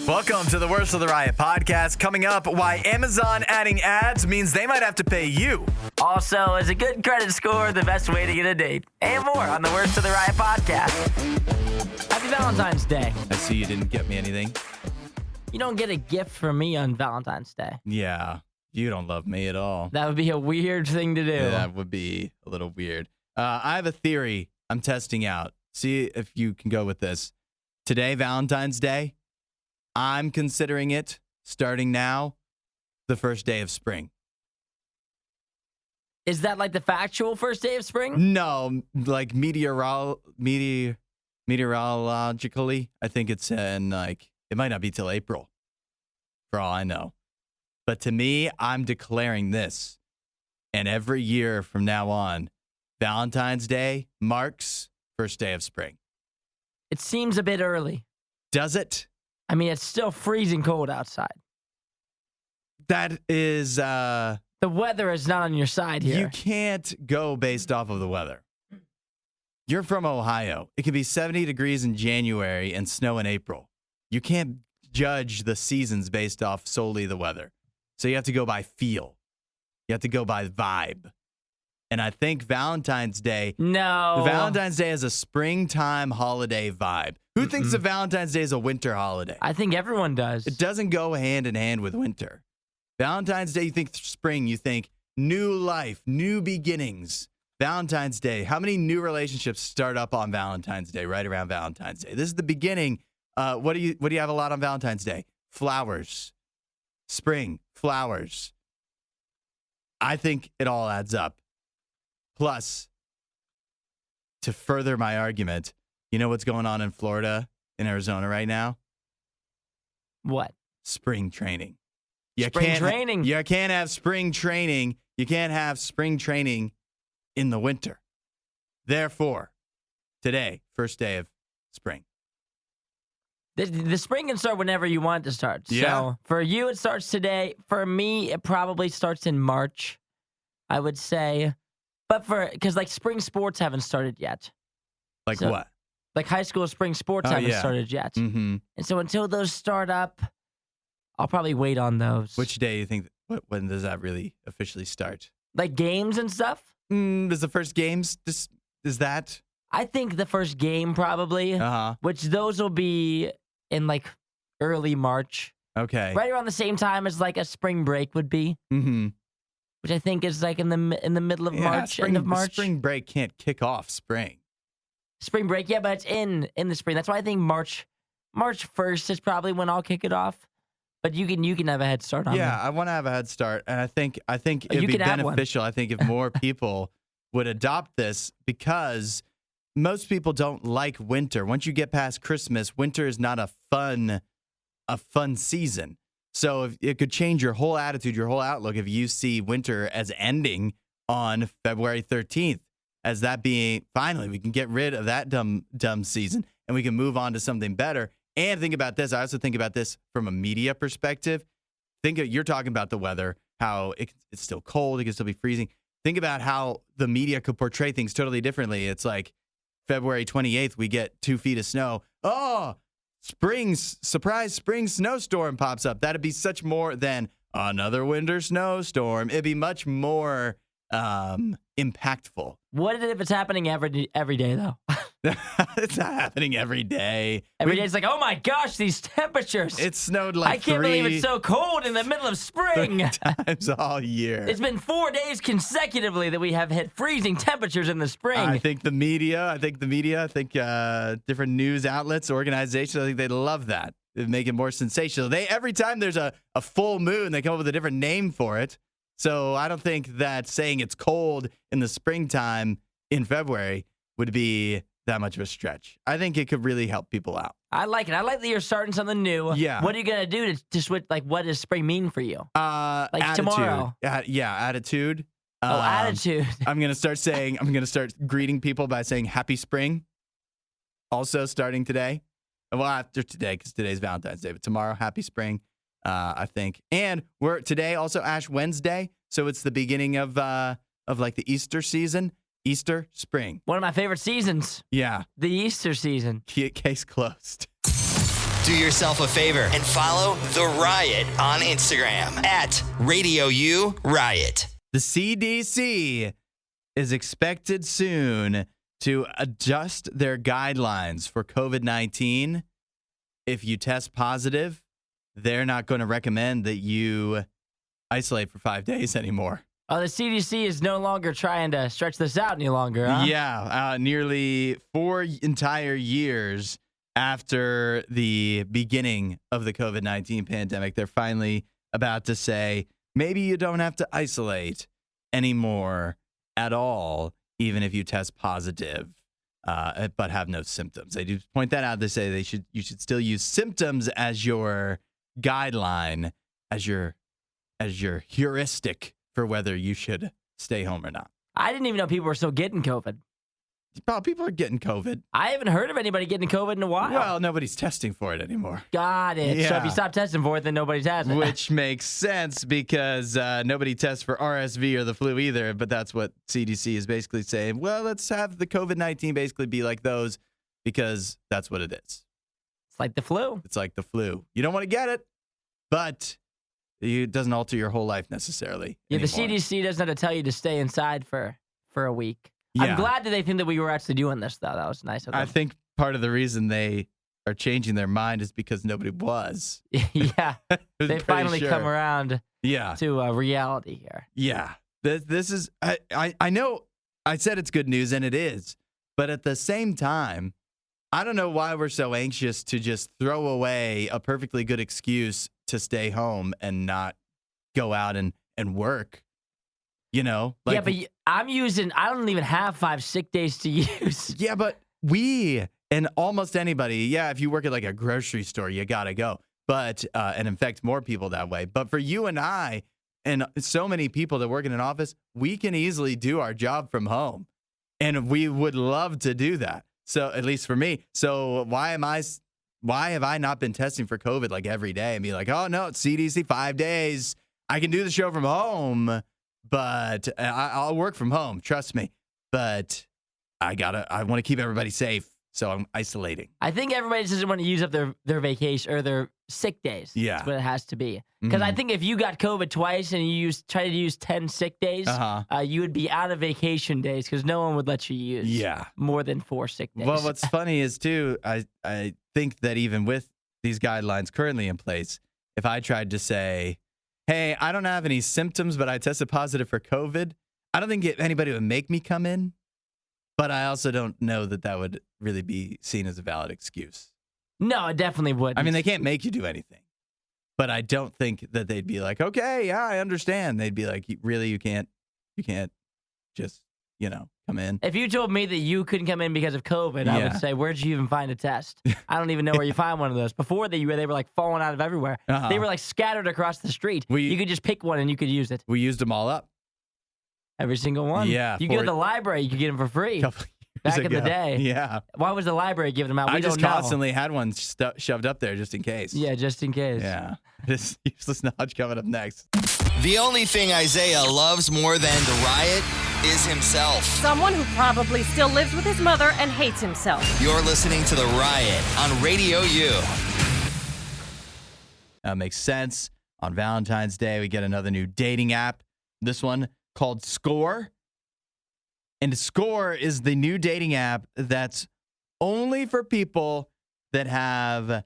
Welcome to the Worst of the Riot podcast. Coming up, why Amazon adding ads means they might have to pay you. Also, is a good credit score the best way to get a date? And more on the Worst of the Riot podcast. Happy Valentine's Day. I see you didn't get me anything. You don't get a gift from me on Valentine's Day. Yeah, you don't love me at all. That would be a weird thing to do. Yeah, that would be a little weird. I have a theory I'm testing out. See if you can go with this. Today, Valentine's Day, I'm considering it, starting now, the first day of spring. Is that like the factual first day of spring? No, like meteorologically, I think it's in it might not be till April, for all I know. But to me, I'm declaring this. And every year from now on, Valentine's Day marks first day of spring. It seems a bit early. Does it? I mean, it's still freezing cold outside. That is... The weather is not on your side here. You can't go based off of the weather. You're from Ohio. It can be 70 degrees in January and snow in April. You can't judge the seasons based off solely the weather. So you have to go by feel. You have to go by vibe. And I think Valentine's Day... No. Valentine's Day is a springtime holiday vibe. Who thinks that Valentine's Day is a winter holiday? I think everyone does. It doesn't go hand in hand with winter. Valentine's Day, you think spring, you think new life, new beginnings. Valentine's Day, how many new relationships start up on Valentine's Day, right around Valentine's Day? This is the beginning. What do you have a lot on Valentine's Day? Flowers. Spring, flowers. I think it all adds up. Plus, to further my argument, you know what's going on in Florida, in Arizona right now? What? Spring training. Spring training. You can't have spring training. You can't have spring training in the winter. Therefore, today, first day of spring. The spring can start whenever you want it to start. Yeah. So for you, it starts today. For me, it probably starts in March, I would say. But because like spring sports haven't started yet. Like so, what? Like high school spring sports haven't started yet. Mm-hmm. And so until those start up, I'll probably wait on those. Which day do you think, when does that really officially start? Like games and stuff? Is the first games, is that? I think the first game probably, which those will be in like early March. Okay. Right around the same time as like a spring break would be. Mm-hmm. Which I think is like in the middle of March, end of March. Spring break can't kick off spring. Spring break, yeah, but it's in the spring. That's why I think March 1st is probably when I'll kick it off. But you can have a head start on that. Yeah, I want to have a head start, and I think it'd be beneficial. I think if more people would adopt this, because most people don't like winter. Once you get past Christmas, winter is not a fun season. So if it could change your whole attitude, your whole outlook if you see winter as ending on February 13th, as that being finally we can get rid of that dumb season and we can move on to something better. And think about this. I also think about this from a media perspective. You're talking about the weather, how it's still cold, it can still be freezing. Think about how the media could portray things totally differently. It's like February 28th, we get 2 feet of snow. Oh, surprise spring snowstorm pops up. That'd be such more than another winter snowstorm. It'd be much more impactful. What if it's happening every day, though? It's not happening every day. Every day it's like, oh my gosh, these temperatures. It snowed like I can't believe it's so cold in the middle of spring. 3 times all year. It's been 4 days consecutively that we have hit freezing temperatures in the spring. I think the media, different news outlets, organizations, I think they'd love that. It'd make it more sensational. Every time there's a full moon, they come up with a different name for it. So I don't think that saying it's cold in the springtime in February would be that much of a stretch. I think it could really help people out. I like it. I like that you're starting something new. Yeah. What are you going to do to switch? Like, what does spring mean for you? Like attitude. Tomorrow. Attitude. Attitude. I'm going to start greeting people by saying happy spring. Also starting today. Well, after today, because today's Valentine's Day. But tomorrow, happy spring, I think. And we're today also Ash Wednesday. So it's the beginning of like the Easter season. Easter, spring. One of my favorite seasons. Yeah. The Easter season. Case closed. Do yourself a favor and follow The Riot on Instagram at RadioU Riot. The CDC is expected soon to adjust their guidelines for COVID-19. If you test positive, they're not going to recommend that you isolate for 5 days anymore. Oh, the CDC is no longer trying to stretch this out any longer, huh? Yeah, nearly 4 entire years after the beginning of the COVID-19 pandemic, they're finally about to say, maybe you don't have to isolate anymore at all, even if you test positive, but have no symptoms. They do point that out. They say you should still use symptoms as your guideline, as your heuristic for whether you should stay home or not. I didn't even know people were still getting COVID. People are getting COVID. I haven't heard of anybody getting COVID in a while. Well, nobody's testing for it anymore. Got it. Yeah. So if you stop testing for it, then nobody's has it. Which makes sense because nobody tests for RSV or the flu either. But that's what CDC is basically saying. Well, let's have the COVID-19 basically be like those because that's what it is. It's like the flu. It's like the flu. You don't want to get it, but it doesn't alter your whole life necessarily. Yeah, anymore. the CDC doesn't have to tell you to stay inside for a week. Yeah. I'm glad that they think that we were actually doing this, though. That was nice of them. I think part of the reason they are changing their mind is because nobody was. Yeah. They finally come around Yeah. to reality here. Yeah. This is, I know I said it's good news, and it is. But at the same time, I don't know why we're so anxious to just throw away a perfectly good excuse to stay home and not go out and work. You know? Yeah, but I don't even have 5 sick days to use. Yeah, but we and almost anybody, yeah, if you work at like a grocery store, you got to go. But, and infect more people that way. But for you and I and so many people that work in an office, we can easily do our job from home. And we would love to do that. So at least for me. So why have I not been testing for COVID like every day and be like, oh no, it's CDC 5 days. I can do the show from home, but I'll work from home. Trust me. But I want to keep everybody safe. So I'm isolating. I think everybody just doesn't want to use up their vacation or their sick days. Yeah. That's what it has to be. Because I think if you got COVID twice and you try to use 10 sick days, you would be out of vacation days because no one would let you use more than 4 sick days. Well, what's funny is, too, I think that even with these guidelines currently in place, if I tried to say, hey, I don't have any symptoms, but I tested positive for COVID, I don't think anybody would make me come in. But I also don't know that would really be seen as a valid excuse. No, it definitely wouldn't. I mean, they can't make you do anything. But I don't think that they'd be like, okay, yeah, I understand. They'd be like, really, you can't just, come in. If you told me that you couldn't come in because of COVID, I would say, where'd you even find a test? I don't even know where you find one of those. Before they were like falling out of everywhere. They were like scattered across the street. You could just pick one and you could use it. We used them all up. Every single one. Yeah. You go to the library, you could get them for free. Back in the day. Yeah. Why was the library giving them out? I just constantly had one shoved up there just in case. Yeah, just in case. Yeah. This useless knowledge coming up next. The only thing Isaiah loves more than the Riot is himself. Someone who probably still lives with his mother and hates himself. You're listening to The Riot on Radio U. That makes sense. On Valentine's Day, we get another new dating app. This one called Score. And Score is the new dating app that's only for people that have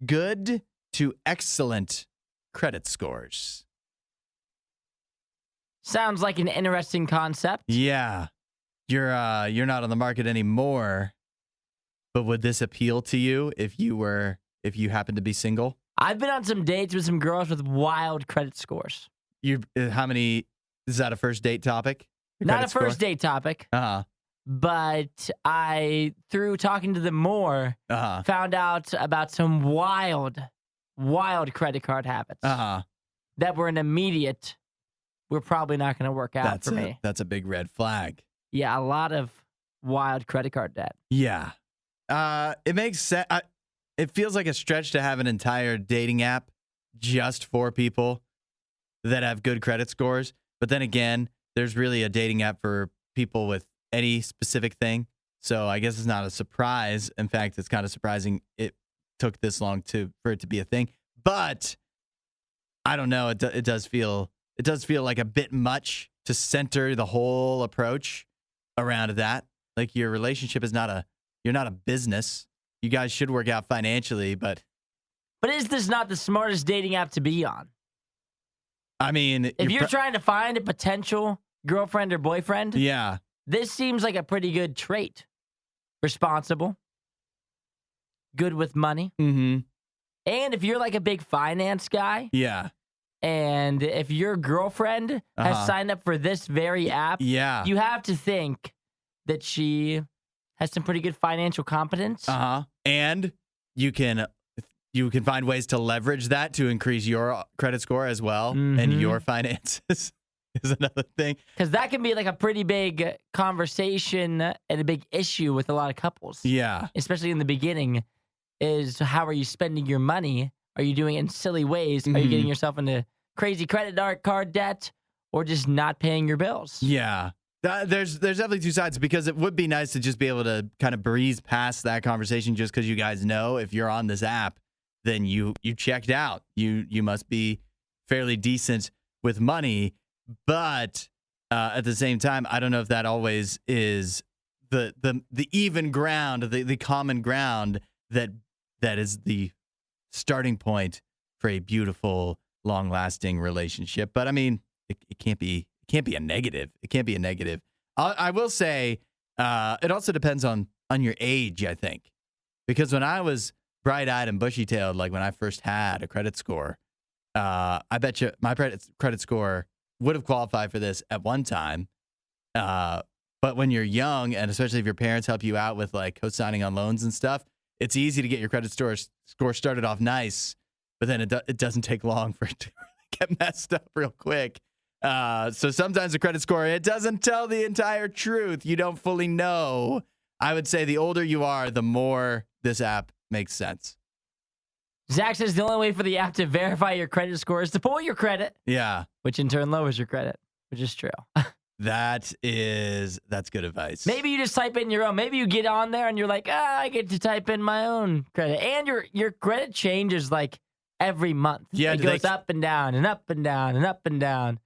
good to excellent credit scores. Sounds like an interesting concept. Yeah. You're not on the market anymore. But would this appeal to you if you happen to be single? I've been on some dates with some girls with wild credit scores. How many? Is that a first date topic? Not a first date topic. But through talking to them more, found out about some wild credit card habits that were an immediate, we're probably not going to work out for me. That's a big red flag. Yeah, a lot of wild credit card debt. Yeah. It makes sense. It feels like a stretch to have an entire dating app just for people that have good credit scores. But then again, there's really a dating app for people with any specific thing. So I guess it's not a surprise. In fact, it's kind of surprising to took this long for it to be a thing. But I don't know. It does feel like a bit much to center the whole approach around that. Like your relationship is you're not a business. You guys should work out financially, but is this not the smartest dating app to be on? I mean, if you're trying to find a potential girlfriend or boyfriend, yeah, this seems like a pretty good trait. Responsible, good with money, mm-hmm. And if you're like a big finance guy, yeah, and if your girlfriend has signed up for this very app, yeah, you have to think that she has some pretty good financial competence. And you can find ways to leverage that to increase your credit score as well, and your finances is another thing. Because that can be like a pretty big conversation and a big issue with a lot of couples. Yeah. Especially in the beginning, is how are you spending your money? Are you doing it in silly ways? Are you getting yourself into crazy credit card debt or just not paying your bills? Yeah. There's definitely two sides, because it would be nice to just be able to kind of breeze past that conversation, just because you guys know if you're on this app, then you checked out. You must be fairly decent with money. But at the same time, I don't know if that always is the even ground, the common ground that is the starting point for a beautiful, long-lasting relationship. But I mean, it can't be a negative. It can't be a negative. I will say it also depends on your age, I think, because when I was bright-eyed and bushy-tailed, like when I first had a credit score, I bet you my credit score would have qualified for this at one time. But when you're young, and especially if your parents help you out with like co-signing on loans and stuff, it's easy to get your credit score started off nice, but then it doesn't take long for it to get messed up real quick. So sometimes the credit score, it doesn't tell the entire truth. You don't fully know. I would say the older you are, the more this app makes sense. Zach says the only way for the app to verify your credit score is to pull your credit. Yeah. Which in turn lowers your credit, which is true. That's good advice. Maybe you just type in your own. Maybe you get on there and you're like, I get to type in my own credit. And your credit changes like every month. Yeah, it goes up and down and up and down and up and down.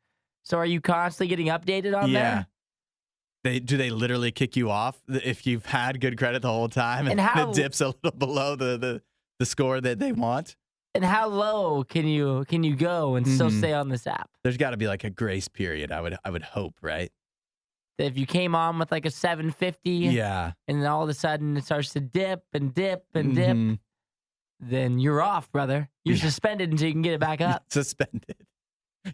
So are you constantly getting updated on there? Do they literally kick you off if you've had good credit the whole time and it dips a little below the score that they want? And how low can you go and still stay on this app? There's got to be like a grace period, I would hope, right? If you came on with like a 750, yeah, and then all of a sudden it starts to dip and dip and dip, then you're off, brother. You're suspended until you can get it back up. Suspended.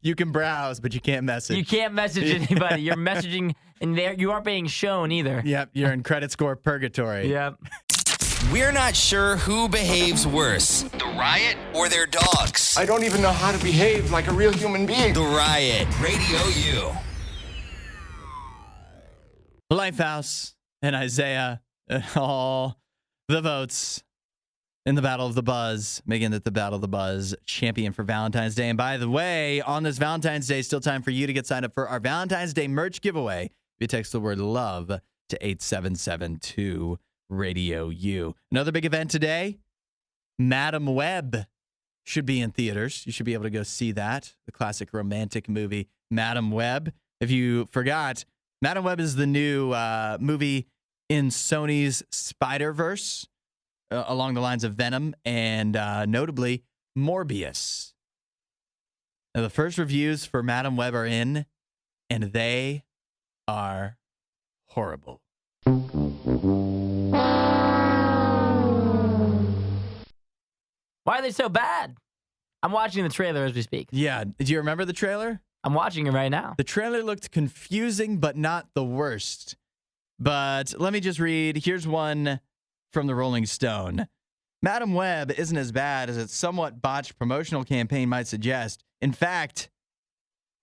You can browse, but you can't message. You can't message anybody. You're messaging, and there you aren't being shown either. Yep, you're in credit score purgatory. Yep. We're not sure who behaves worse, the Riot or their dogs. I don't even know how to behave like a real human being. The Riot, Radio U. Lifehouse and Isaiah and all the votes in the Battle of the Buzz, making it the Battle of the Buzz champion for Valentine's Day. And by the way, on this Valentine's Day, still time for you to get signed up for our Valentine's Day merch giveaway. If you text the word love to 8772 Radio U. Another big event today, Madam Web should be in theaters. You should be able to go see that, the classic romantic movie, Madam Web. If you forgot, Madam Web is the new movie in Sony's Spider-Verse, along the lines of Venom and notably Morbius. Now, the first reviews for Madam Web are in, and they are horrible. Why are they so bad? I'm watching the trailer as we speak. Yeah. Do you remember the trailer? I'm watching it right now. The trailer looked confusing, but not the worst. But let me just read. Here's one from the Rolling Stone. Madam Web isn't as bad as its somewhat botched promotional campaign might suggest. In fact,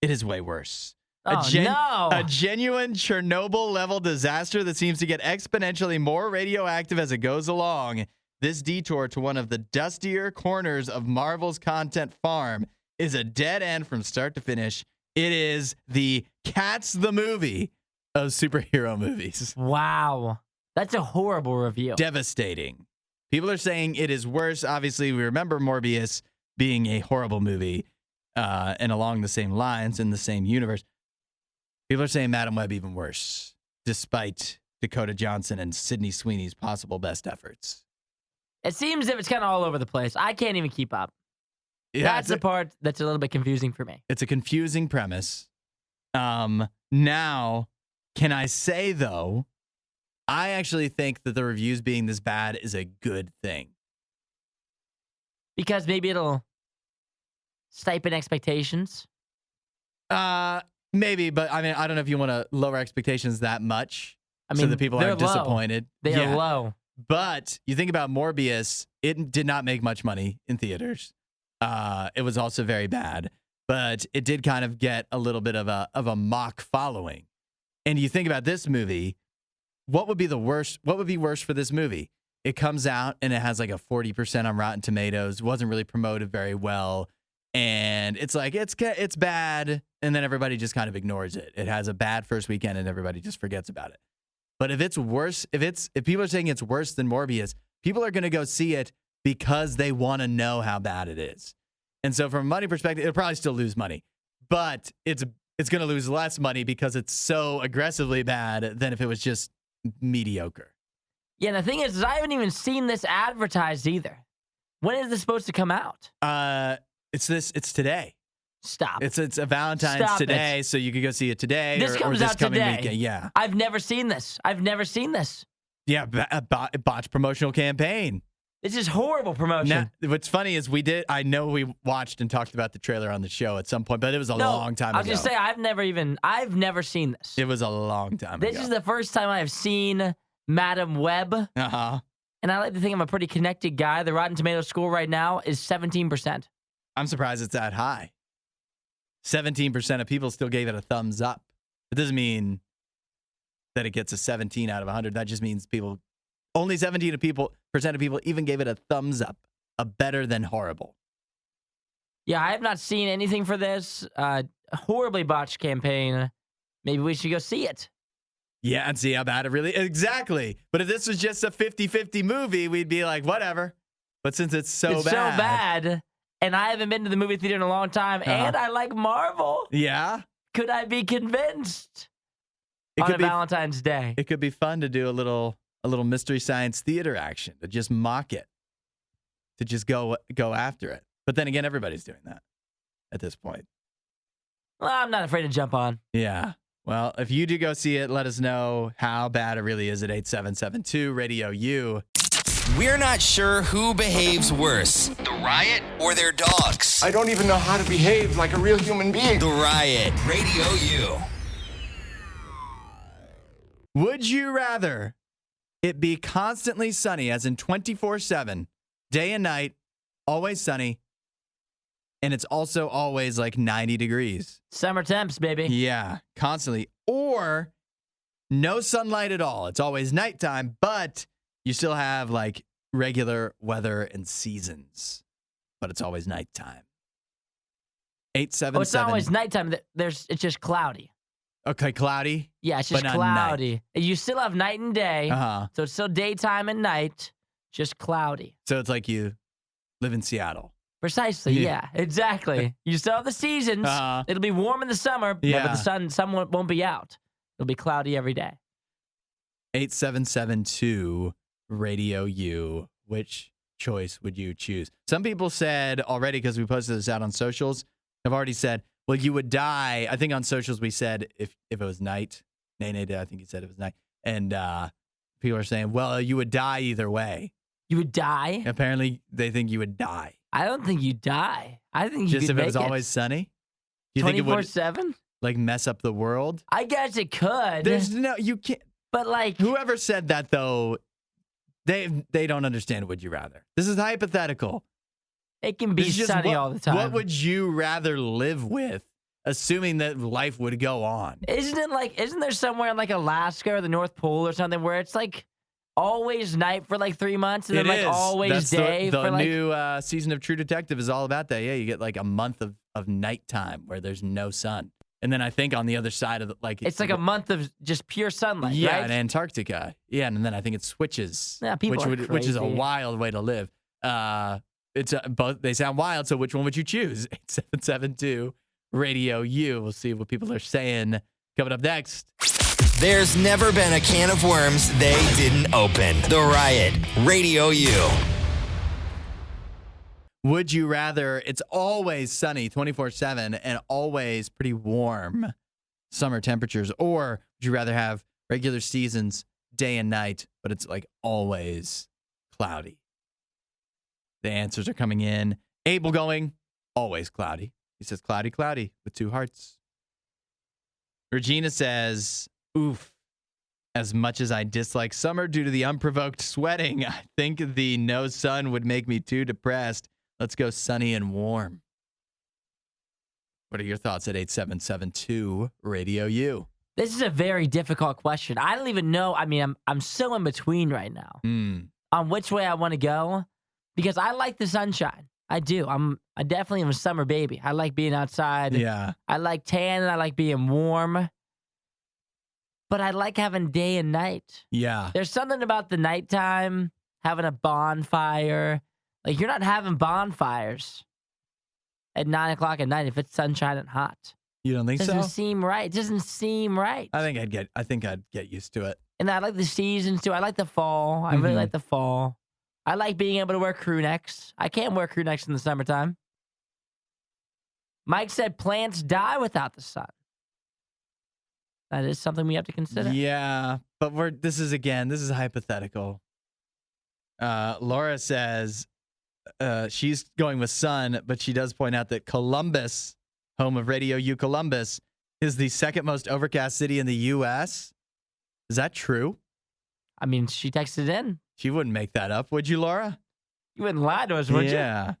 it is way worse. No. A genuine Chernobyl-level disaster that seems to get exponentially more radioactive as it goes along. This detour to one of the dustier corners of Marvel's content farm is a dead end from start to finish. It is the Cats the movie of superhero movies. Wow. That's a horrible review. Devastating. People are saying it is worse. Obviously, we remember Morbius being a horrible movie and along the same lines in the same universe. People are saying Madam Web even worse, despite Dakota Johnson and Sydney Sweeney's possible best efforts. It seems as if it's kind of all over the place. I can't even keep up. Yeah, that's the part that's a little bit confusing for me. It's a confusing premise. Now, can I say, though, I actually think that the reviews being this bad is a good thing. Because maybe it'll stipend expectations? Maybe, but I mean, I don't know if you want to lower expectations that much so that people aren't disappointed. They are low. But you think about Morbius, it did not make much money in theaters. It was also very bad, but it did kind of get a little bit of a mock following. And you think about this movie, what would be worse for this movie? It comes out and it has like a 40% on Rotten Tomatoes, wasn't really promoted very well. And it's like, it's bad. And then everybody just kind of ignores it. It has a bad first weekend and everybody just forgets about it. But if it's worse, if people are saying it's worse than Morbius, people are going to go see it because they want to know how bad it is. And so from a money perspective, it'll probably still lose money, but it's going to lose less money because it's so aggressively bad than if it was just mediocre. Yeah, the thing is I haven't even seen this advertised either. When is this supposed to come out? It's today. Stop. It's a Valentine's today, so you could go see it today this or this out coming today. weekend. Yeah. I've never seen this. Yeah, a botched promotional campaign. This is horrible promotion. Now, what's funny is I know we watched and talked about the trailer on the show at some point, but it was a long time ago. I was just saying, I've never seen this. It was a long time ago. This is the first time I've seen Madam Web. Uh-huh. And I like to think I'm a pretty connected guy. The Rotten Tomatoes score right now is 17%. I'm surprised it's that high. 17% of people still gave it a thumbs up. It doesn't mean that it gets a 17 out of 100. That just means only 17% of people even gave it a thumbs up, a better than horrible. Yeah, I have not seen anything for this. Horribly botched campaign. Maybe we should go see it. Yeah, and see how bad it really is. Exactly. But if this was just a 50-50 movie, we'd be like, whatever. But since it's so bad, and I haven't been to the movie theater in a long time, and I like Marvel. Yeah. Could I be convinced on Valentine's Day? It could be fun to do a little Mystery Science Theater action, to just mock it, to just go after it. But then again, everybody's doing that at this point. Well, I'm not afraid to jump on. Yeah. Well, if you do go see it, let us know how bad it really is at 8772 Radio U. We're not sure who behaves worse, the Riot or their dogs. I don't even know how to behave like a real human being. The Riot, Radio U. Would you rather it be constantly sunny, as in 24/7, day and night, always sunny, and it's also always like 90 degrees? Summer temps, baby. Yeah, constantly. Or no sunlight at all. It's always nighttime, but you still have like regular weather and seasons, but it's always nighttime. 877. Oh, it's not always nighttime. It's just cloudy. Okay, cloudy? Yeah, it's just cloudy. You still have night and day, so it's still daytime and night, just cloudy. So it's like you live in Seattle. Precisely, yeah, exactly. You still have the seasons. It'll be warm in the summer, but the sun won't be out. It'll be cloudy every day. 8772 Radio U. Which choice would you choose? Some people said already, because we posted this out on socials, have already said, well, you would die. I think on socials we said if it was night. Nene did. I think he said it was night. And people are saying, well, you would die either way. You would die? Apparently, they think you would die. I don't think you die. I think you just could if it was always sunny. You 24/7? Like mess up the world? I guess it could. You can't. But like, whoever said that though, they don't understand. Would you rather? This is hypothetical. It can be sunny all the time. What would you rather live with, assuming that life would go on? Isn't there somewhere in like Alaska or the North Pole or something where it's like always night for like 3 months and then like always day the for like... new season of True Detective is all about that. Yeah, you get like a month of nighttime where there's no sun. And then I think on the other side of it's like a month of just pure sunlight, yeah, right? in Antarctica. Yeah, and then I think it switches. Yeah, people are which is a crazy. wild way to live. It's both. They sound wild. So which one would you choose? 8772 Radio U. We'll see what people are saying coming up next. There's never been a can of worms they didn't open. The Riot, Radio U. Would you rather? It's always sunny 24/7 and always pretty warm summer temperatures, or would you rather have regular seasons day and night, but it's like always cloudy? The answers are coming in. Abel going, always cloudy. He says cloudy, cloudy with 2 hearts. Regina says, oof. As much as I dislike summer due to the unprovoked sweating, I think the no sun would make me too depressed. Let's go sunny and warm. What are your thoughts at 8772 Radio U? This is a very difficult question. I don't even know. I mean, I'm so in between right now on which way I want to go, because I like the sunshine. I do. I definitely am a summer baby. I like being outside. Yeah. I like tan and I like being warm. But I like having day and night. Yeah. There's something about the nighttime, having a bonfire. Like, you're not having bonfires at 9 o'clock at night if it's sunshine and hot. You don't think It so? doesn't seem right. It doesn't seem right. I think I'd get used to it. And I like the seasons too. I like the fall. I really like the fall. I like being able to wear crew necks. I can't wear crew necks in the summertime. Mike said plants die without the sun. That is something we have to consider. Yeah, but this is hypothetical. Laura says she's going with sun, but she does point out that Columbus, home of Radio U Columbus, is the second most overcast city in the U.S. Is that true? I mean, she texted in. She wouldn't make that up, would you, Laura? You wouldn't lie to us, would you? Yeah.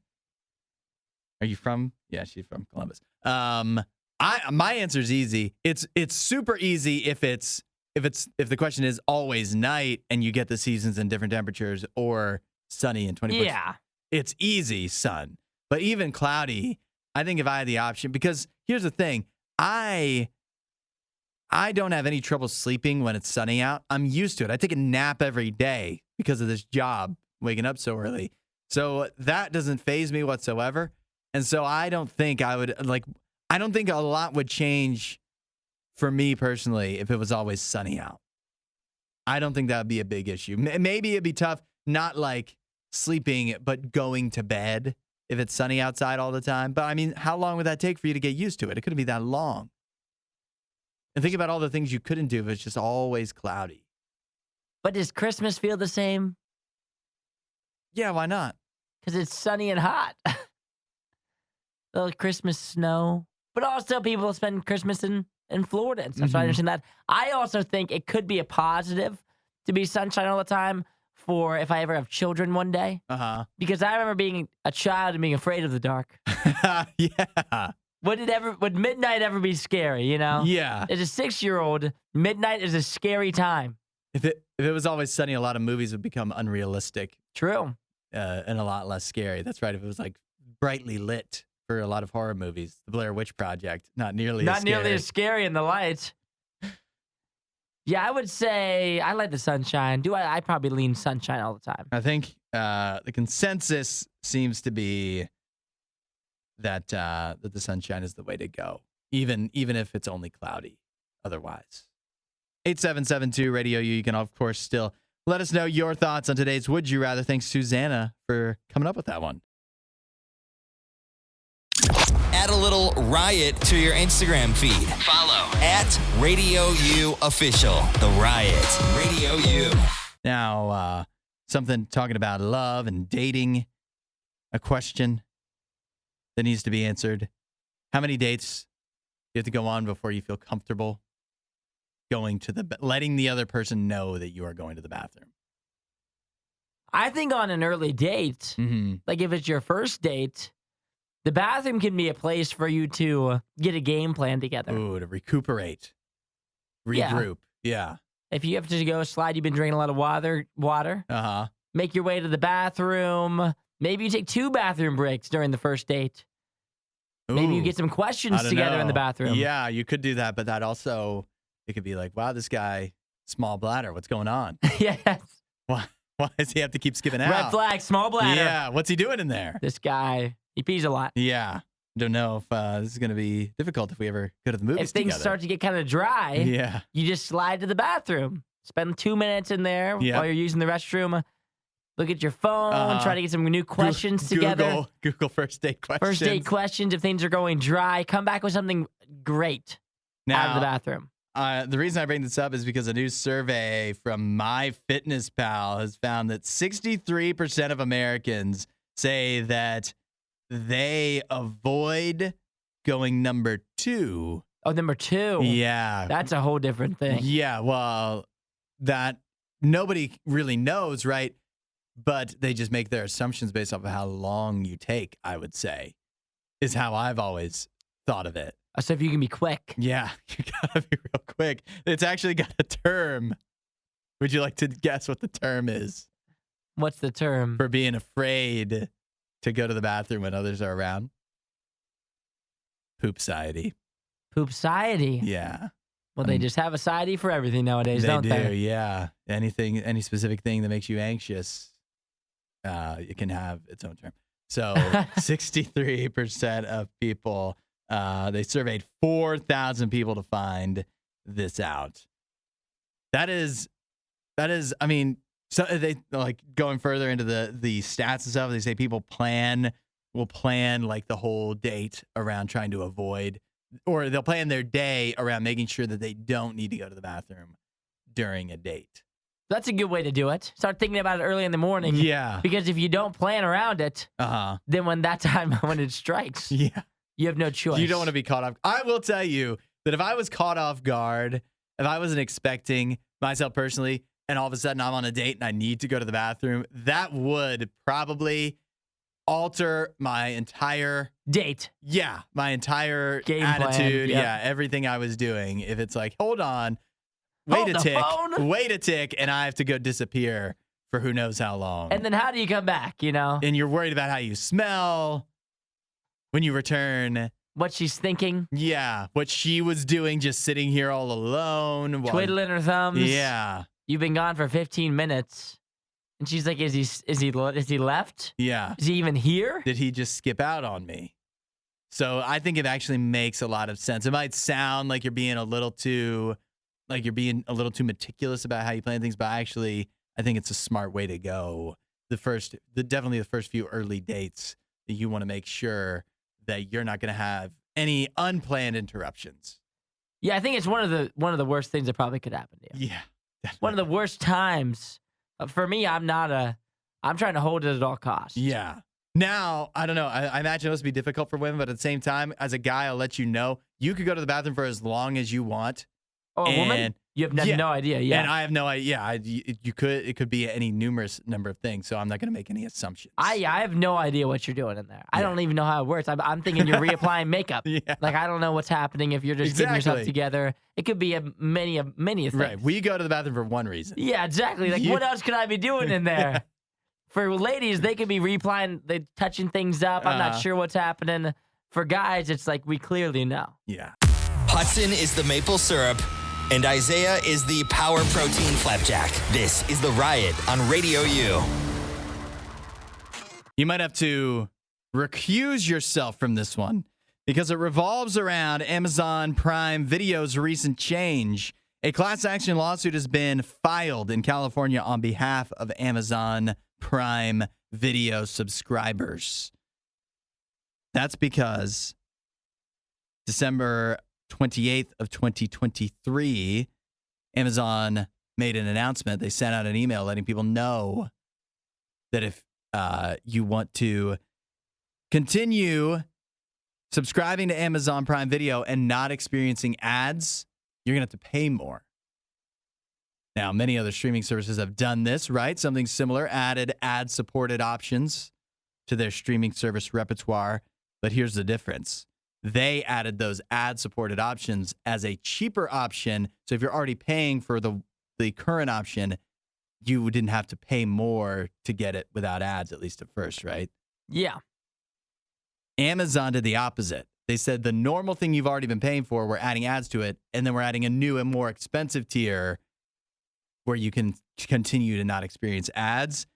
Are you from? Yeah, she's from Columbus. My answer is easy. It's super easy if the question is always night and you get the seasons in different temperatures, or sunny and 24. Yeah. It's easy, sun. But even cloudy, I think if I had the option, because here's the thing, I don't have any trouble sleeping when it's sunny out. I'm used to it. I take a nap every day because of this job, waking up so early. So that doesn't faze me whatsoever. And so I don't think I don't think a lot would change for me personally if it was always sunny out. I don't think that would be a big issue. Maybe it'd be tough, not like sleeping, but going to bed if it's sunny outside all the time. But I mean, how long would that take for you to get used to it? It couldn't be that long. And think about all the things you couldn't do if it's just always cloudy. But does Christmas feel the same? Yeah, why not? Because it's sunny and hot. Little Christmas snow. But also people spend Christmas in Florida and stuff. So I understand that. I also think it could be a positive to be sunshine all the time for if I ever have children one day. Because I remember being a child and being afraid of the dark. Yeah. Would midnight ever be scary, you know? Yeah. As a 6-year-old, midnight is a scary time. If it was always sunny, a lot of movies would become unrealistic. True. And a lot less scary. That's right. If it was like brightly lit for a lot of horror movies, the Blair Witch Project, not nearly as scary in the light. Yeah, I would say I like the sunshine. I probably lean sunshine all the time. I think the consensus seems to be that the sunshine is the way to go, even if it's only cloudy otherwise. 8772 Radio U. You can, of course, still let us know your thoughts on today's Would You Rather. Thanks, Susanna, for coming up with that one. Add a little Riot to your Instagram feed. Follow @RadioU Official. The Riot, Radio U. Now, something talking about love and dating, a question that needs to be answered. How many dates do you have to go on before you feel comfortable going to letting the other person know that you are going to the bathroom? I think on an early date, like if it's your first date, the bathroom can be a place for you to get a game plan together. Ooh, to recuperate, regroup. Yeah. If you have to go slide, you've been drinking a lot of water. Make your way to the bathroom. Maybe you take 2 bathroom breaks during the first date. Maybe you get some questions together in the bathroom. Yeah, you could do that, but that also, it could be like, wow, this guy, small bladder, what's going on? Yes. Why does he have to keep skipping out? Red flag, small bladder. Yeah, what's he doing in there? This guy, he pees a lot. Yeah. Don't know if this is going to be difficult if we ever go to the movies If things together. start to get kind of dry, you just slide to the bathroom. Spend 2 minutes in there while you're using the restroom. Look at your phone. Try to get some new questions together. Google first date questions. First date questions. If things are going dry, come back with something great out of the bathroom. The reason I bring this up is because a new survey from MyFitnessPal has found that 63% of Americans say that they avoid going number 2. Oh, number 2. Yeah. That's a whole different thing. Yeah, well, that nobody really knows, right? But they just make their assumptions based off of how long you take, I would say, is how I've always thought of it. So if you can be quick. Yeah, you gotta be real quick. It's actually got a term. Would you like to guess what the term is? What's the term? For being afraid to go to the bathroom when others are around? Poop-siety. Poop-siety? Yeah. Well, they just have a society for everything nowadays, don't they? They do, yeah. Any specific thing that makes you anxious, it can have its own term. So 63% of people, they surveyed 4,000 people to find this out. That is, I mean, so they like going further into the stats and stuff. They say people will plan like the whole date around trying to avoid, or they'll plan their day around making sure that they don't need to go to the bathroom during a date. That's a good way to do it. Start thinking about it early in the morning. Yeah. Because if you don't plan around it, then when that time when it strikes, you have no choice. You don't want to be caught off. I will tell you that if I was caught off guard, if I wasn't expecting myself personally, and all of a sudden I'm on a date and I need to go to the bathroom, that would probably alter my entire date. Yeah, my entire game attitude. Plan, yeah, everything I was doing. If it's like, hold on, wait a tick, and I have to go disappear for who knows how long. And then how do you come back, you know? And you're worried about how you smell when you return. What she's thinking. Yeah, what she was doing just sitting here all alone. Twiddling her thumbs. Yeah. You've been gone for 15 minutes. And she's like, is he left? Yeah. Is he even here? Did he just skip out on me? So I think it actually makes a lot of sense. It might sound like you're being a little too meticulous about how you plan things, but I think it's a smart way to go. Definitely the first few early dates, that you want to make sure that you're not going to have any unplanned interruptions. Yeah, I think it's one of the worst things that probably could happen to you. Yeah. Definitely. One of the worst times. For me, I'm trying to hold it at all costs. Yeah. Now, I don't know. I imagine it must be difficult for women, but at the same time, as a guy, I'll let you know, you could go to the bathroom for as long as you want. Oh, a woman? You have no idea. Yeah. And I have no idea. It could be any numerous number of things, so I'm not going to make any assumptions. I have no idea what you're doing in there. I don't even know how it works. I'm thinking you're reapplying makeup. Yeah. Like, I don't know what's happening if you're just getting yourself together. It could be many things. Right. We go to the bathroom for one reason. Yeah, exactly. Like, what else could I be doing in there? Yeah. For ladies, they could be they're touching things up. I'm not sure what's happening. For guys, it's like, we clearly know. Yeah. Hudson is the maple syrup, and Isaiah is the power protein flapjack. This is The Riot on Radio U. You might have to recuse yourself from this one because it revolves around Amazon Prime Video's recent change. A class action lawsuit has been filed in California on behalf of Amazon Prime Video subscribers. That's because December 28th of 2023, Amazon made an announcement. They sent out an email letting people know that if you want to continue subscribing to Amazon Prime Video and not experiencing ads, you're going to have to pay more. Now, many other streaming services have done this, right? Something similar, added ad-supported options to their streaming service repertoire. But here's the difference. They added those ad-supported options as a cheaper option. So if you're already paying for the current option, you didn't have to pay more to get it without ads, at least at first, right? Yeah. Amazon did the opposite. They said the normal thing you've already been paying for, we're adding ads to it, and then we're adding a new and more expensive tier where you can continue to not experience ads.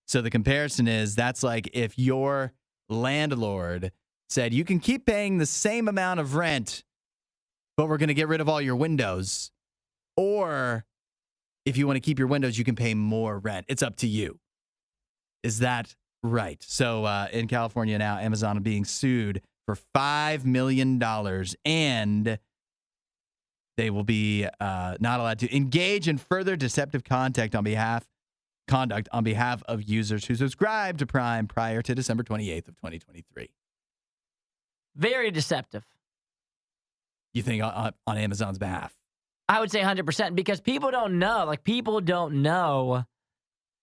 So the comparison is that's like if your landlord said you can keep paying the same amount of rent, but we're going to get rid of all your windows. Or if you want to keep your windows, you can pay more rent. It's up to you. Is that right? So in California now, Amazon is being sued for $5 million, and they will be not allowed to engage in further deceptive conduct on behalf of users who subscribe to Prime prior to December 28th of 2023. Very deceptive. You think on Amazon's behalf? I would say 100% because people don't know. Like, people don't know.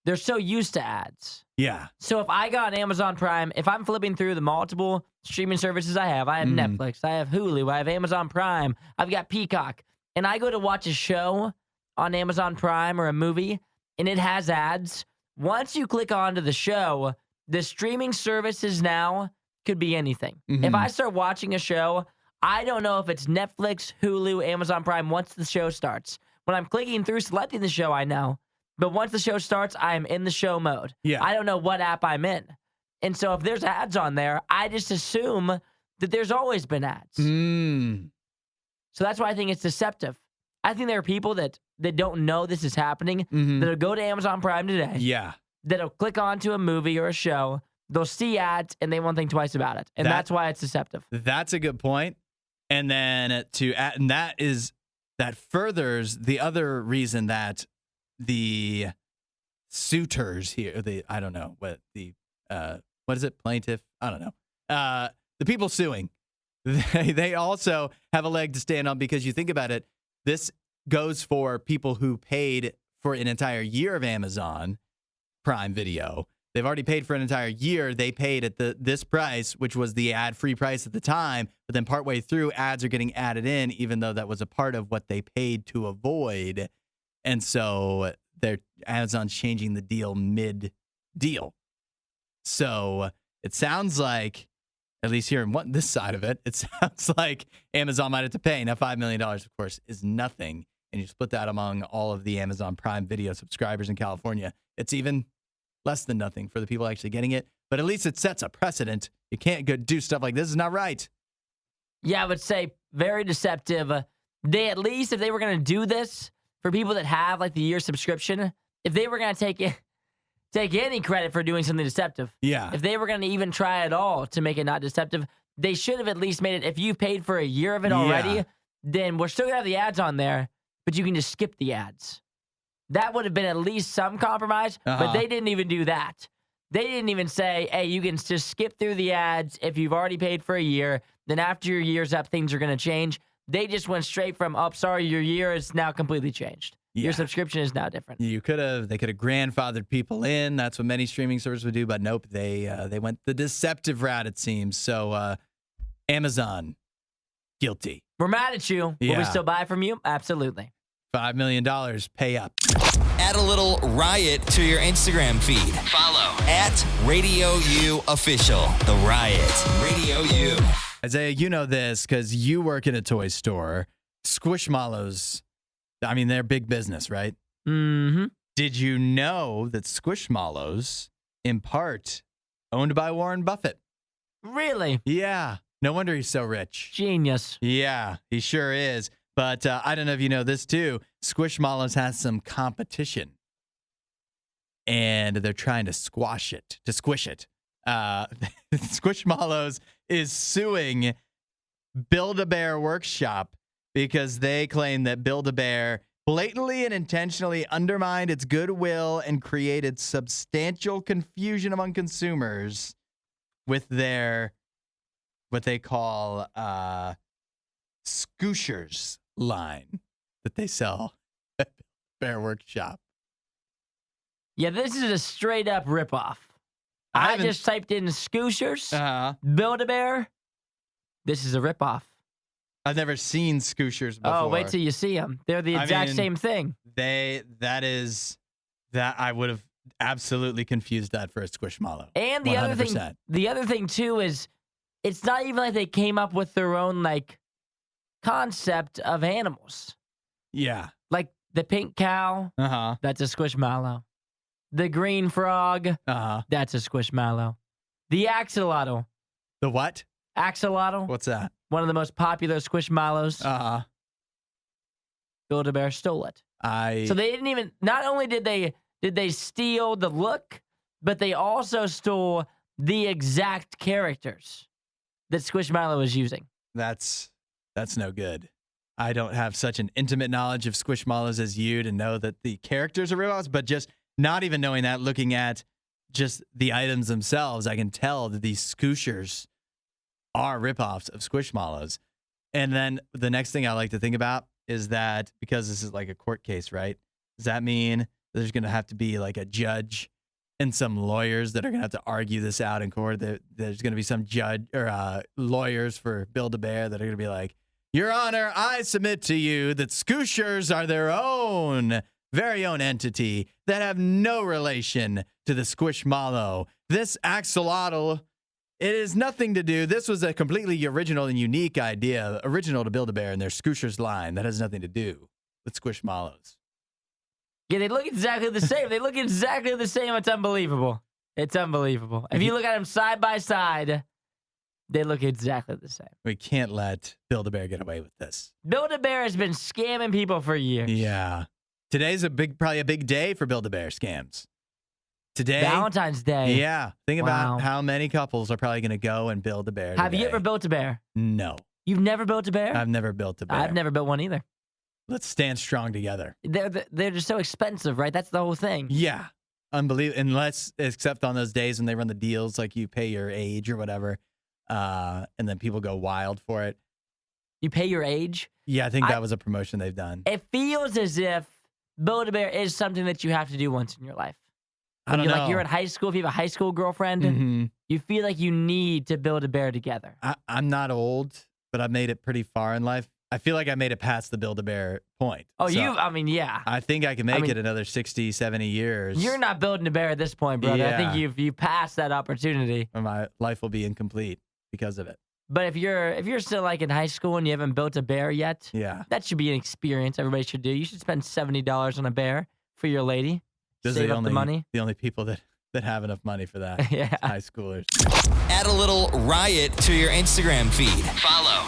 They're so used to ads. Yeah. So if I got on Amazon Prime, if I'm flipping through the multiple streaming services I have Netflix, I have Hulu, I have Amazon Prime, I've got Peacock, and I go to watch a show on Amazon Prime or a movie, and it has ads, once you click onto the show, the streaming services now could be anything. If I start watching a show, I don't know if it's Netflix, Hulu, Amazon Prime once the show starts. When I'm clicking through selecting the show, I know. But once the show starts, I am in the show mode. Yeah. I don't know what app I'm in. And so if there's ads on there, I just assume that there's always been ads. So that's why I think it's deceptive. I think there are people that don't know this is happening, that'll go to Amazon Prime today. Yeah. That'll click onto a movie or a show. They'll see ads, and they won't think twice about it. And that's why it's deceptive. That's a good point. And then that furthers the other reason that the suitors here, what is it? Plaintiff? I don't know. The people suing, they also have a leg to stand on because you think about it, this goes for people who paid for an entire year of Amazon Prime Video. They've already paid for an entire year. They paid at this price, which was the ad-free price at the time, but then partway through, ads are getting added in, even though that was a part of what they paid to avoid. And so Amazon's changing the deal mid-deal. So it sounds like, at least here in this side of it, it sounds like Amazon might have to pay. Now, $5 million, of course, is nothing. And you split that among all of the Amazon Prime Video subscribers in California. It's even less than nothing for the people actually getting it. But at least it sets a precedent. You can't go do stuff like this. It's not right. Yeah, I would say very deceptive. They at least, if they were going to do this for people that have like the year subscription, if they were going to take any credit for doing something deceptive, if they were going to even try at all to make it not deceptive, they should have at least made it. If you've paid for a year of it already, then we're still going to have the ads on there, but you can just skip the ads. That would have been at least some compromise, but they didn't even do that. They didn't even say, hey, you can just skip through the ads if you've already paid for a year. Then after your year's up, things are going to change. They just went straight from, oh, sorry, your year is now completely changed. Yeah. Your subscription is now different. They could have grandfathered people in. That's what many streaming services would do, but nope, they went the deceptive route, it seems. So Amazon, guilty. We're mad at you. Yeah. Will we still buy from you? Absolutely. $5 million, pay up. Add a little Riot to your Instagram feed. Follow at RadioU Official. The Riot. Radio U. Isaiah, you know this because you work in a toy store. Squishmallows, I mean, they're big business, right? Mm-hmm. Did you know that Squishmallows, in part, owned by Warren Buffett? Really? Yeah. No wonder he's so rich. Genius. Yeah, he sure is. But I don't know if you know this, too. Squishmallows has some competition. And they're trying to squish it. Squishmallows is suing Build-A-Bear Workshop because they claim that Build-A-Bear blatantly and intentionally undermined its goodwill and created substantial confusion among consumers with their, what they call, Scooshers line that they sell at Bear Workshop. Yeah, this is a straight up ripoff. I just typed in Scooshers, Build-A-Bear. This is a ripoff. I've never seen Scooshers before. Oh, wait till you see them. They're the exact same thing. That I would have absolutely confused that for a Squishmallow. And the 100%. other thing too is it's not even like they came up with their own, like, concept of animals. Yeah. Like the pink cow, that's a squishmallow. The green frog, that's a squishmallow. The axolotl. The what? Axolotl. What's that? One of the most popular squishmallows. Build-A-Bear stole it. So they didn't even, not only did they steal the look, but they also stole the exact characters that Squishmallow was using. That's no good. I don't have such an intimate knowledge of Squishmallows as you to know that the characters are ripoffs, but just not even knowing that, looking at just the items themselves, I can tell that these Scooshers are ripoffs of Squishmallows. And then the next thing I like to think about is that, because this is like a court case, right? Does that mean there's going to have to be like a judge and some lawyers that are going to have to argue this out in court? There's going to be some judge or lawyers for Build-A-Bear that are going to be like, Your Honor, I submit to you that Scooshers are their own, very own entity that have no relation to the Squishmallow. This axolotl, it is nothing to do. This was a completely original and unique idea, original to Build-A-Bear and their Scooshers line. That has nothing to do with Squishmallows. Yeah, they look exactly the same. They look exactly the same. It's unbelievable. It's unbelievable. If you look at them side by side, they look exactly the same. We can't let Build-A-Bear get away with this. Build-A-Bear has been scamming people for years. Yeah. Today's probably a big day for Build-A-Bear scams. Today, Valentine's Day. Yeah. Think about how many couples are probably going to go and build a bear today. Have you ever built a bear? No. You've never built a bear? I've never built a bear. I've never built one either. Let's stand strong together. They're just so expensive, right? That's the whole thing. Yeah. Unbelievable. Except on those days when they run the deals, like you pay your age or whatever, and then people go wild for it. You pay your age? Yeah, I think that was a promotion they've done. It feels as if Build-A-Bear is something that you have to do once in your life. I don't know. Like you're in high school, if you have a high school girlfriend, you feel like you need to build a bear together. I'm not old, but I've made it pretty far in life. I feel like I made it past the Build-A-Bear point. Oh, so, yeah. I think I can make it another 60, 70 years. You're not building a bear at this point, brother. Yeah. I think you passed that opportunity. My life will be incomplete because of it. But if you're still like in high school and you haven't built a bear yet, that should be an experience everybody should do. You should spend $70 on a bear for your lady. Save up the money. The only people that have enough money for that. High schoolers. Add a little Riot to your Instagram feed. Follow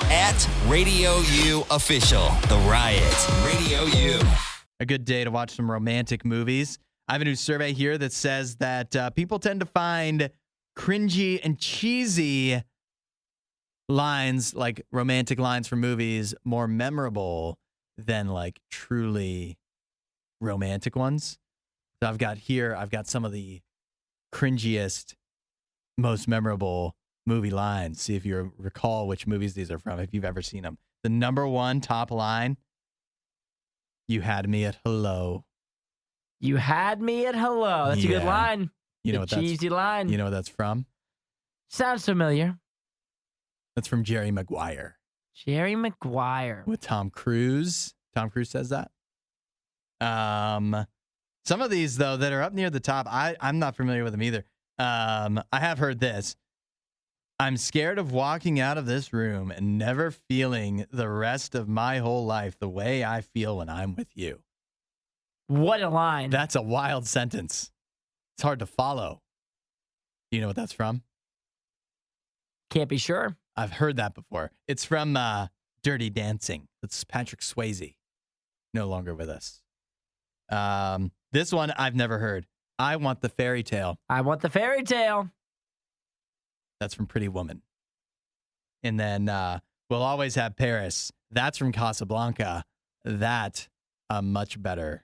@RadioU Official. The Riot. Radio U. A good day to watch some romantic movies. I have a new survey here that says that people tend to find cringy and cheesy lines, like romantic lines from movies, more memorable than like truly romantic ones. So I've got some of the cringiest, most memorable movie lines. See if you recall which movies these are from, if you've ever seen them. The number one top line, "You had me at hello." You had me at hello. That's a good line. You know what cheesy line. You know what that's from? Sounds familiar. That's from Jerry Maguire. Jerry Maguire. With Tom Cruise. Tom Cruise says that. Some of these, though, that are up near the top, I'm not familiar with them either. I have heard this. "I'm scared of walking out of this room and never feeling the rest of my whole life the way I feel when I'm with you." What a line. That's a wild sentence. It's hard to follow. Do you know what that's from? Can't be sure. I've heard that before. It's from Dirty Dancing. It's Patrick Swayze. No longer with us. This one I've never heard. "I want the fairy tale." I want the fairy tale. That's from Pretty Woman. And then "We'll always have Paris." That's from Casablanca. That a much better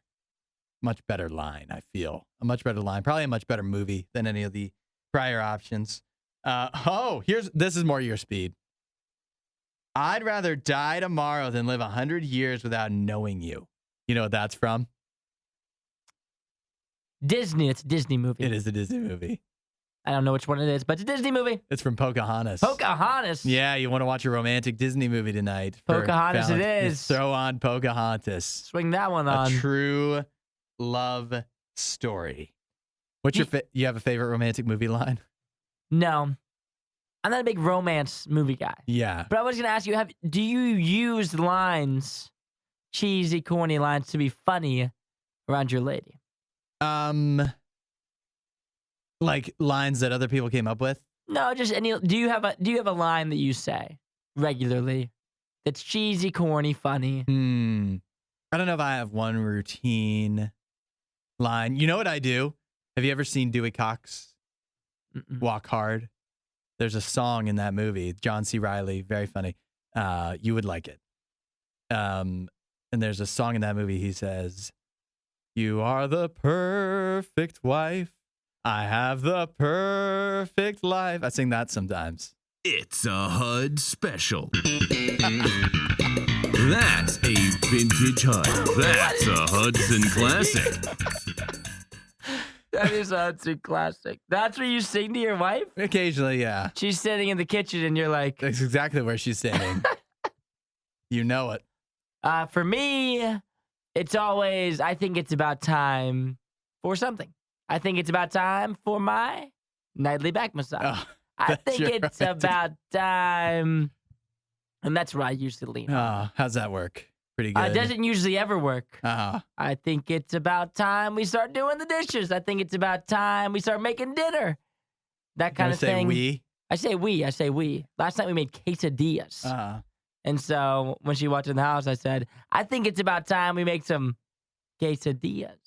line, I feel. A much better line. Probably a much better movie than any of the prior options. This is more your speed. "I'd rather die tomorrow than live 100 years without knowing you." You know what that's from? Disney. It's a Disney movie. It is a Disney movie. I don't know which one it is, but it's a Disney movie. It's from Pocahontas. Pocahontas. Yeah, you want to watch a romantic Disney movie tonight. Pocahontas it is. Throw on Pocahontas. Swing that one on. A true love story. What's you have a favorite romantic movie line? No. I'm not a big romance movie guy. Yeah. But I was going to ask you, do you use lines, cheesy, corny lines, to be funny around your lady? Like lines that other people came up with? No, just any. Do you have a line that you say regularly that's cheesy, corny, funny? I don't know if I have one routine line. You know what I do? Have you ever seen Dewey Cox Walk Hard? There's a song in that movie, John C. Reilly, very funny. You would like it. And there's a song in that movie. He says, "You are the perfect wife. I have the perfect life." I sing that sometimes. It's a HUD special. That's a vintage HUD. That's a Hudson classic. That is a Hudson classic. That's what you sing to your wife? Occasionally, yeah. She's sitting in the kitchen and you're like... That's exactly where she's sitting. You know it. For me, it's always, I think it's about time for something. I think it's about time for my nightly back massage. Oh, I think it's about time. And that's where I usually lean on. Oh, how's that work? Pretty good. It doesn't usually ever work. Uh-huh. I think it's about time we start doing the dishes. I think it's about time we start making dinner. That kind of thing. We? I say we. Last night we made quesadillas. Uh-huh. And so when she walked in the house, I said, I think it's about time we make some quesadillas.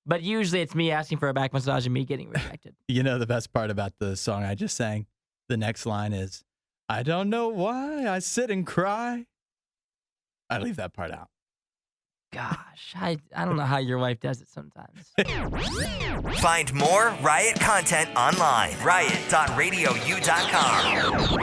But usually it's me asking for a back massage and me getting rejected. You know the best part about the song I just sang? The next line is, "I don't know why I sit and cry." I leave that part out. Gosh, I don't know how your wife does it sometimes. Find more Riot content online. Riot.radiou.com.